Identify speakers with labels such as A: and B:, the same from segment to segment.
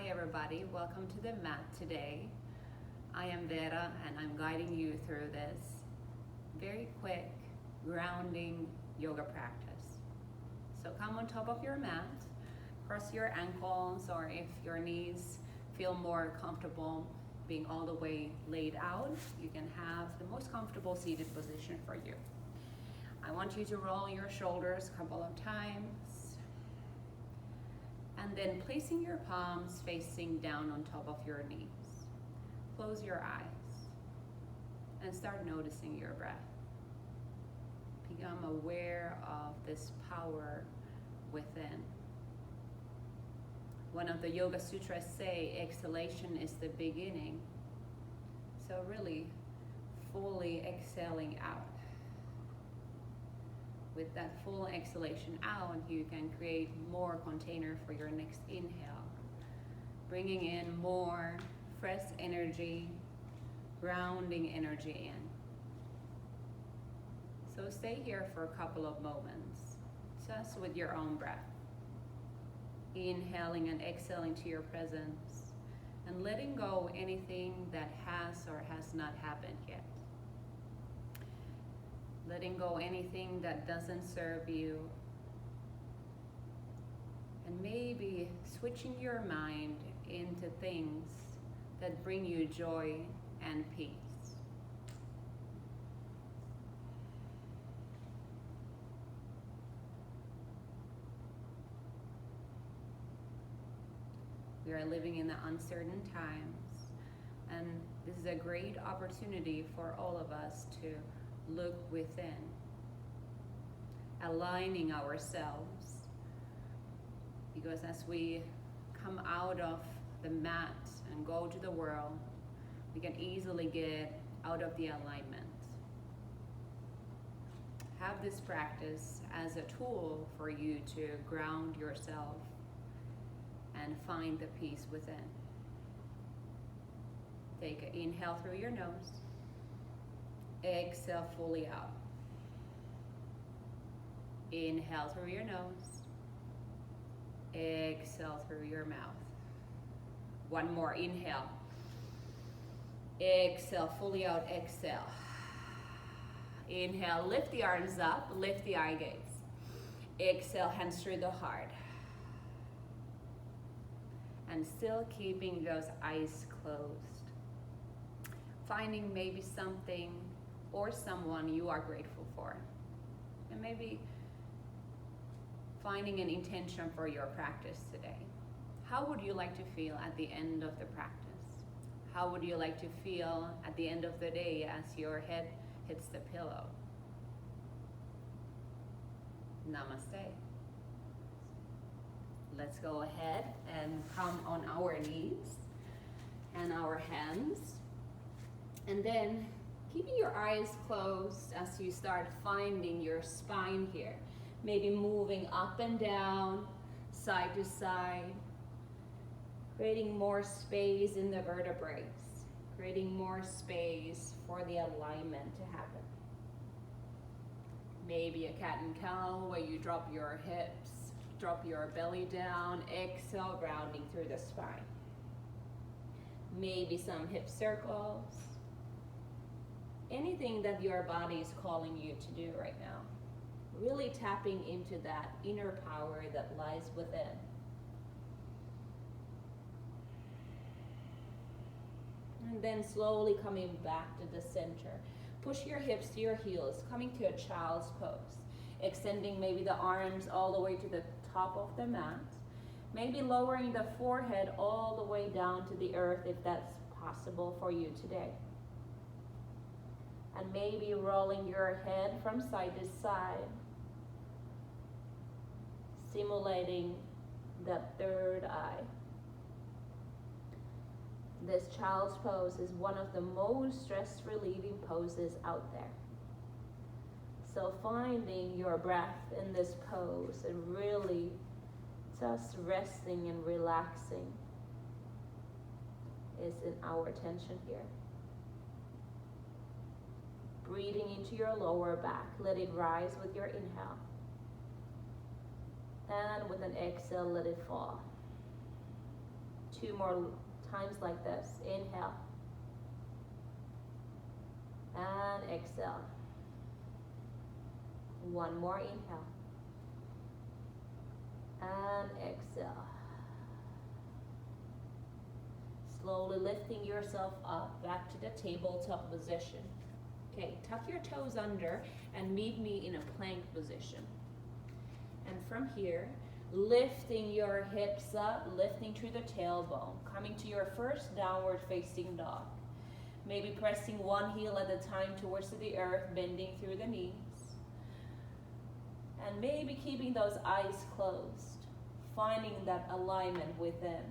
A: Hi everybody, welcome to the mat today. I am Veera and I'm guiding you through this very quick grounding yoga practice. So come on top of your mat, cross your ankles, or if your knees feel more comfortable being all the way laid out, you can have the most comfortable seated position for you. I want you to roll your shoulders a couple of times. And then placing your palms facing down on top of your knees. Close your eyes and start noticing your breath. Become aware of this power within. One of the Yoga Sutras say exhalation is the beginning. So really fully exhaling out. With that full exhalation out, you can create more container for your next inhale. Bringing in more fresh energy, grounding energy in. So stay here for a couple of moments, just with your own breath. Inhaling and exhaling to your presence, and letting go anything that has or has not happened yet. Letting go anything that doesn't serve you. And maybe switching your mind into things that bring you joy and peace. We are living in the uncertain times, and this is a great opportunity for all of us to look within, aligning ourselves, because as we come out of the mat and go to the world, we can easily get out of the alignment. Have this practice as a tool for you to ground yourself and find the peace within. Take an inhale through your nose. Exhale fully out. Inhale through your nose. Exhale through your mouth. One more, inhale. Exhale fully out, exhale. Inhale, lift the arms up, lift the eye gaze. Exhale, hands through the heart. And still keeping those eyes closed. Finding maybe something or someone you are grateful for. And maybe finding an intention for your practice today. How would you like to feel at the end of the practice? How would you like to feel at the end of the day as your head hits the pillow? Namaste. Let's go ahead and come on our knees and our hands. And then keeping your eyes closed as you start finding your spine here. Maybe moving up and down, side to side. Creating more space in the vertebrae. Creating more space for the alignment to happen. Maybe a cat and cow where you drop your hips, drop your belly down, exhale, grounding through the spine. Maybe some hip circles. Anything that your body is calling you to do right now. Really tapping into that inner power that lies within. And then slowly coming back to the center. Push your hips to your heels, coming to a child's pose. Extending maybe the arms all the way to the top of the mat. Maybe lowering the forehead all the way down to the earth if that's possible for you today. And maybe rolling your head from side to side, simulating that third eye. This child's pose is one of the most stress-relieving poses out there. So finding your breath in this pose and really just resting and relaxing is in our attention here. Breathing into your lower back, let it rise with your inhale. And with an exhale, let it fall.
B: 2 more times like this. Inhale. And exhale. 1 more inhale. And exhale. Slowly lifting yourself up back to the tabletop position. Okay, tuck your toes under and meet me in a plank position. And from here, lifting your hips up, lifting through the tailbone, coming to your first downward facing dog. Maybe pressing one heel at a time towards the earth, bending through the knees. And maybe keeping those eyes closed, finding that alignment within.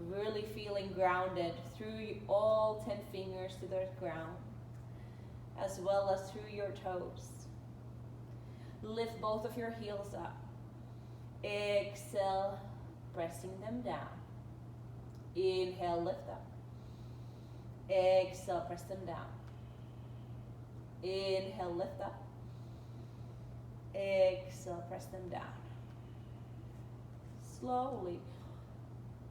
B: Really feeling grounded through all 10 fingers to the ground, as well as through your toes. Lift both of your heels up. Exhale, pressing them down. Inhale, lift up. Exhale, press them down. Inhale, lift up. Exhale, press them down. Slowly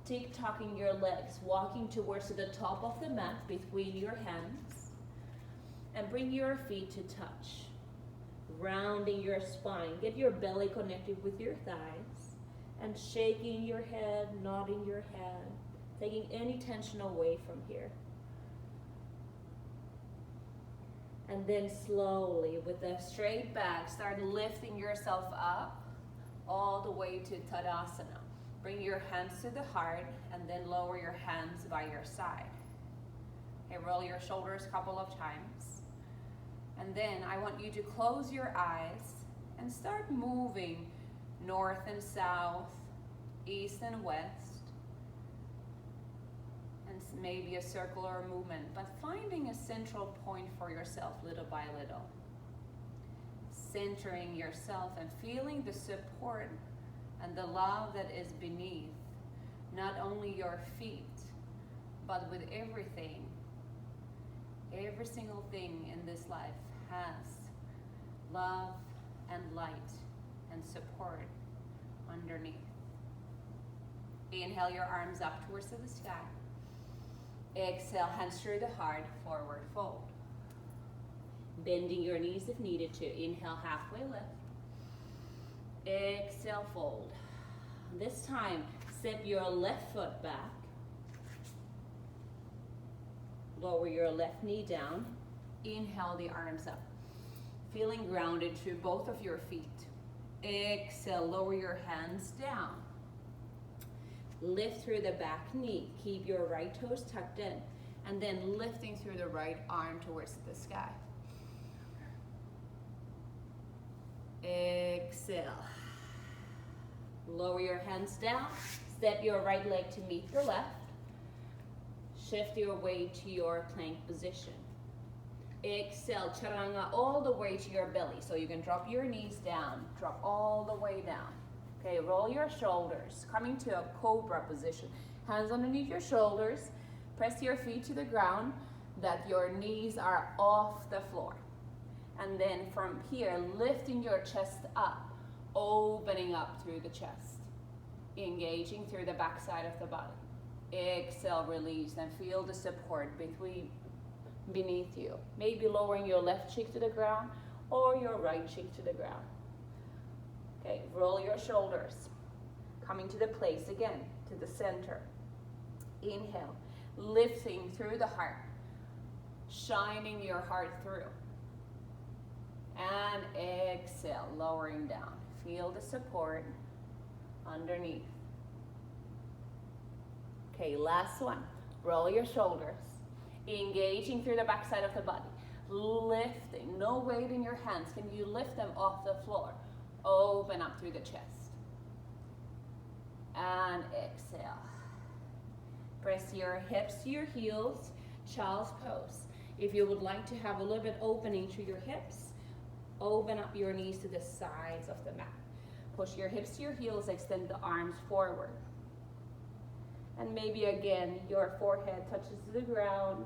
B: tick-tocking your legs, walking towards the top of the mat between your hands, and bring your feet to touch. Rounding your spine, get your belly connected with your thighs, and shaking your head, nodding your head, taking any tension away from here. And then slowly, with a straight back, start lifting yourself up all the way to Tadasana. Bring your hands to the heart and then lower your hands by your side. Okay, roll your shoulders a couple of times. And then I want you to close your eyes and start moving north and south, east and west. And maybe a circular movement, but finding a central point for yourself little by little. Centering yourself and feeling the support and the love that is beneath, not only your feet, but with everything. Every single thing in this life has love and light and support underneath. Inhale your arms up towards the sky. Exhale, hands through the heart, forward fold. Bending your knees if needed to. Inhale, halfway lift. Exhale, fold. This time, step your left foot back. Lower your left knee down. Inhale the arms up. Feeling grounded through both of your feet. Exhale, lower your hands down. Lift through the back knee. Keep your right toes tucked in. And then lifting through the right arm towards the sky. Exhale. Lower your hands down. Step your right leg to meet the left. Shift your weight to your plank position. Exhale, Charanga, all the way to your belly. So you can drop your knees down. Drop all the way down. Okay, roll your shoulders. Coming to a cobra position. Hands underneath your shoulders. Press your feet to the ground that your knees are off the floor. And then from here, lifting your chest up, opening up through the chest, engaging through the backside of the body. Exhale, release, and feel the support beneath you. Maybe lowering your left cheek to the ground or your right cheek to the ground. Okay, roll your shoulders, coming to the place again, to the center. Inhale, lifting through the heart, shining your heart through. And exhale, lowering down. Feel the support underneath. Okay, last one. Roll your shoulders, engaging through the backside of the body. Lifting, no weight in your hands. Can you lift them off the floor? Open up through the chest. And exhale. Press your hips to your heels, child's pose. If you would like to have a little bit opening to your hips, open up your knees to the sides of the mat. Push your hips to your heels, extend the arms forward. And maybe again, your forehead touches the ground,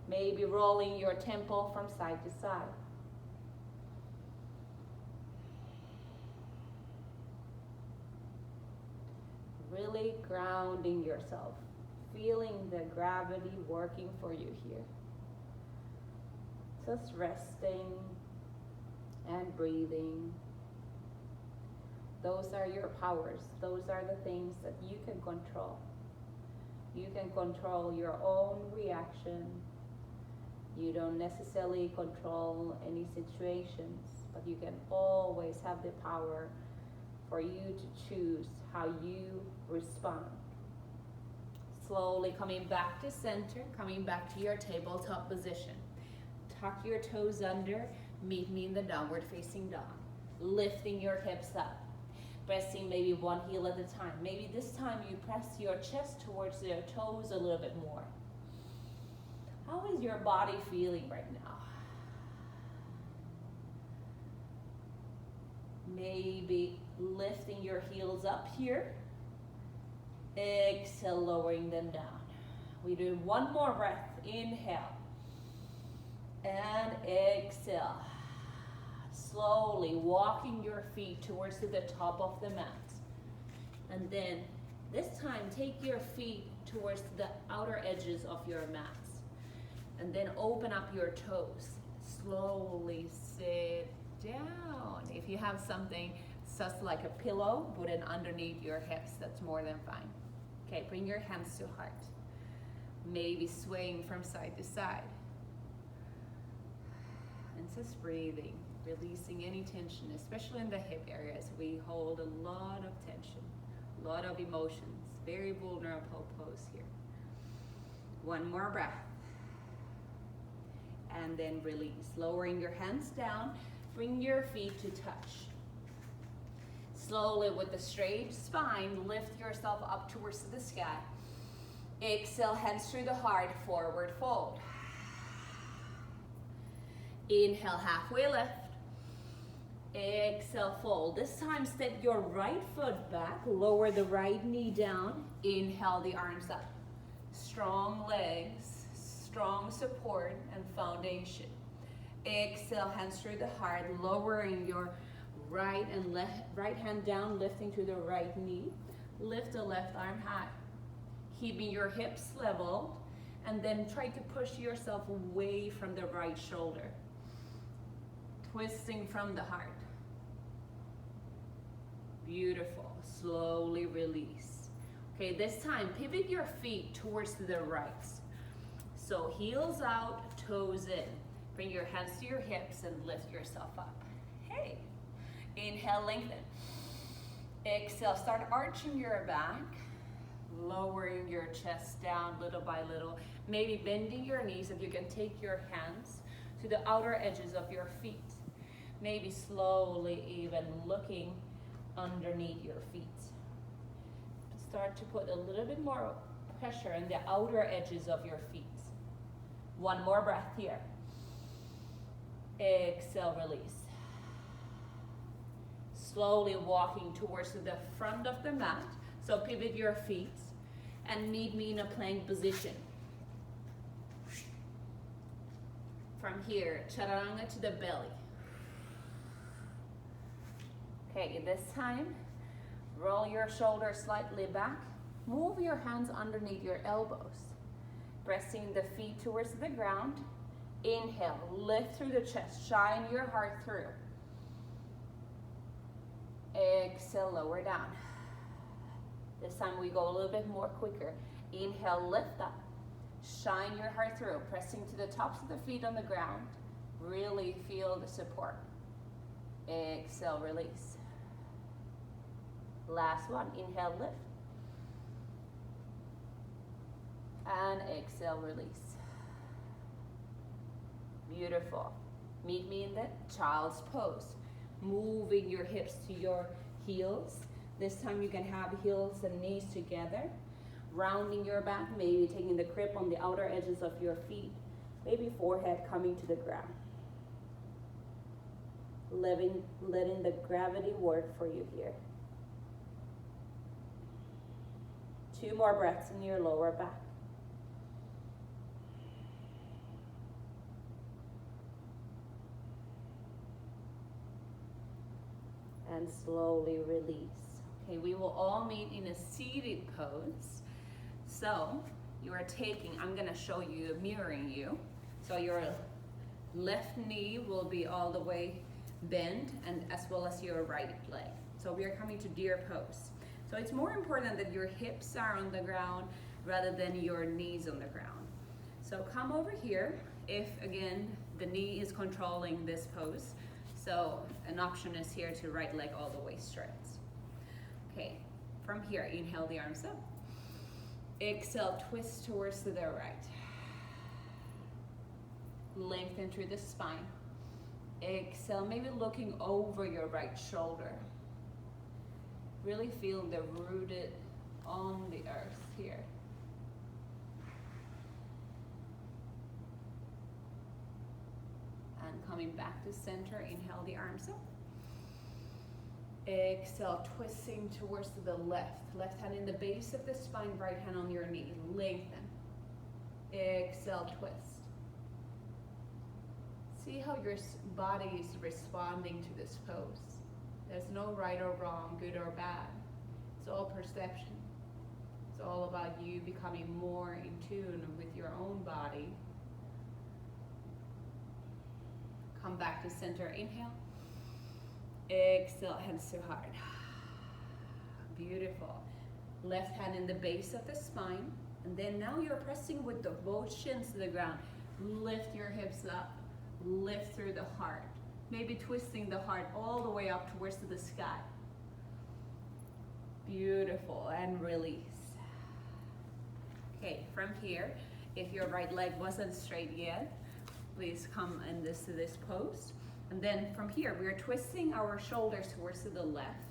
B: maybe rolling your temple from side to side. Really grounding yourself, feeling the gravity working for you here. Just resting and breathing. Those are your powers. Those are the things that you can control. You can control your own reaction. You don't necessarily control any situations, but you can always have the power for you to choose how you respond. Slowly coming back to center, coming back to your tabletop position. Tuck your toes under, meet me in the downward facing dog. Lifting your hips up. Pressing maybe one heel at a time. Maybe this time you press your chest towards your toes a little bit more. How is your body feeling right now? Maybe lifting your heels up here. Exhale, lowering them down. We do one more breath. Inhale. And exhale. Slowly walking your feet towards the top of the mat. And then this time take your feet towards the outer edges of your mats. And then open up your toes. Slowly sit down. If you have something just like a pillow, put it underneath your hips. That's more than fine. Okay, bring your hands to heart. Maybe swaying from side to side. And just breathing, releasing any tension, especially in the hip areas. We hold a lot of tension, a lot of emotions. Very vulnerable pose here. One more breath. And then release. Lowering your hands down, bring your feet to touch. Slowly with a straight spine, lift yourself up towards the sky. Exhale, hands through the heart, forward fold. Inhale, halfway lift. Exhale, fold. This time step your right foot back, lower the right knee down. Inhale, the arms up. Strong legs, strong support and foundation. Exhale, hands through the heart, lowering your right and right hand down, lifting to the right knee. Lift the left arm high. Keeping your hips level, and then try to push yourself away from the right shoulder. Twisting from the heart. Beautiful. Slowly release. Okay, this time pivot your feet towards the right. So heels out, toes in. Bring your hands to your hips and lift yourself up. Hey. Inhale, lengthen. Exhale, start arching your back. Lowering your chest down little by little. Maybe bending your knees if you can take your hands to the outer edges of your feet. Maybe slowly even looking underneath your feet. Start to put a little bit more pressure in the outer edges of your feet. One more breath here. Exhale, release. Slowly walking towards the front of the mat. So pivot your feet and meet me in a plank position. From here, chaturanga to the belly. Okay, this time, roll your shoulders slightly back. Move your hands underneath your elbows. Pressing the feet towards the ground. Inhale, lift through the chest, shine your heart through. Exhale, lower down. This time we go a little bit more quicker. Inhale, lift up. Shine your heart through, pressing to the tops of the feet on the ground. Really feel the support. Exhale, release. Last one, inhale, lift. And exhale, release. Beautiful. Meet me in the child's pose. Moving your hips to your heels. This time you can have heels and knees together. Rounding your back, maybe taking the grip on the outer edges of your feet. Maybe forehead coming to the ground. Letting the gravity work for you here. 2 more breaths in your lower back. And slowly release.
A: Okay, we will all meet in a seated pose. So you are taking, I'm gonna show you, mirroring you. So your left knee will be all the way bent, and as well as your right leg. So we are coming to deer pose. So it's more important that your hips are on the ground rather than your knees on the ground. So come over here if, again, the knee is controlling this pose. So an option is here to right leg all the way straight. Okay, from here, inhale the arms up. Exhale, twist towards to the right. Lengthen through the spine. Exhale, maybe looking over your right shoulder. Really feel the rooted on the earth here. And coming back to center, inhale the arms up. Exhale, twisting towards to the left. Left hand in the base of the spine, right hand on your knee. Lengthen. Exhale, twist. See how your body is responding to this pose. There's no right or wrong, good or bad. It's all perception. It's all about you becoming more in tune with your own body. Come back to center, inhale. Exhale, hands to heart. Beautiful. Left hand in the base of the spine. And then now you're pressing with both shins to the ground. Lift your hips up. Lift through the heart. Maybe twisting the heart all the way up towards the sky. Beautiful, and release. Okay, from here, if your right leg wasn't straight yet, please come in to this pose. And then from here, we are twisting our shoulders towards to the left.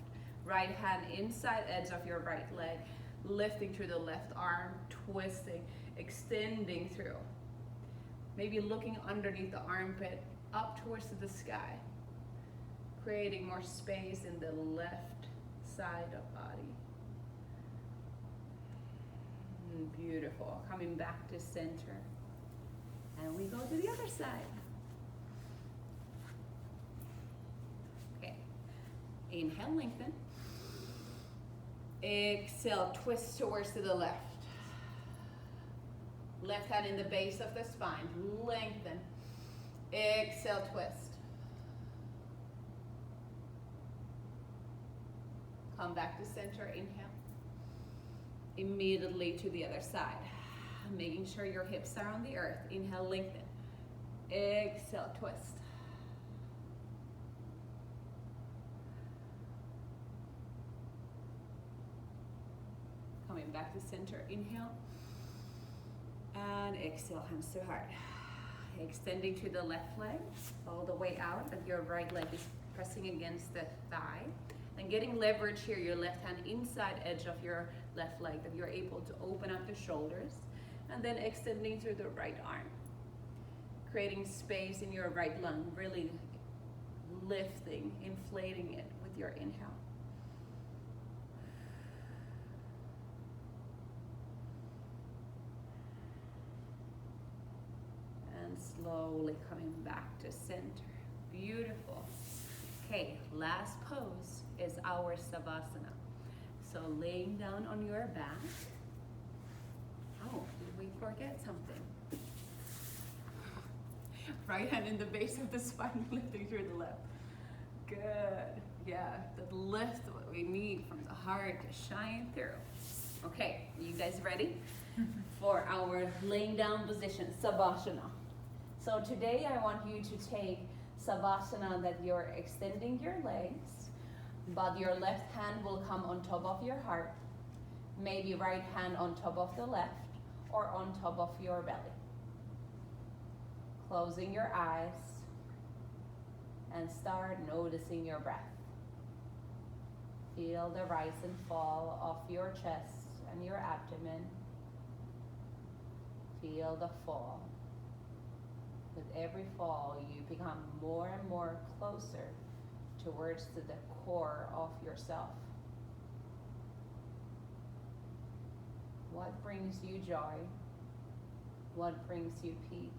A: Right hand inside edge of your right leg, lifting through the left arm, twisting, extending through. Maybe looking underneath the armpit, up towards the sky. Creating more space in the left side of body. Beautiful. Coming back to center. And we go to the other side. Okay. Inhale, lengthen. Exhale, twist towards to the left. Left hand in the base of the spine. Lengthen. Exhale, twist. Come back to center, inhale. Immediately to the other side. Making sure your hips are on the earth. Inhale, lengthen. Exhale, twist. Coming back to center, inhale. And exhale, hands to heart. Extending to the left leg, all the way out, and your right leg is pressing against the thigh. And getting leverage here, your left hand inside edge of your left leg, that you're able to open up the shoulders. And then extending through the right arm. Creating space in your right lung, really lifting, inflating it with your inhale. And slowly coming back to center. Beautiful. Okay, last pose is our Savasana. So laying down on your back. Oh, did we forget something? Right hand in the base of the spine, lifting through the left. Good. Yeah, the lift what we need from the heart to shine through. Okay, you guys ready for our laying down position, Savasana? So today I want you to take Savasana that you're extending your legs, but your left hand will come on top of your heart, maybe right hand on top of the left, or on top of your belly. Closing your eyes and start noticing your breath. Feel the rise and fall of your chest and your abdomen. Feel the fall. With every fall, you become more and more closer towards the core of yourself. What brings you joy? What brings you peace?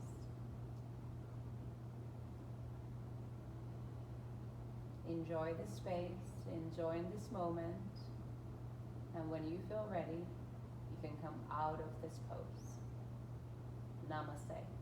A: Enjoy the space, enjoy this moment. And when you feel ready, you can come out of this pose. Namaste.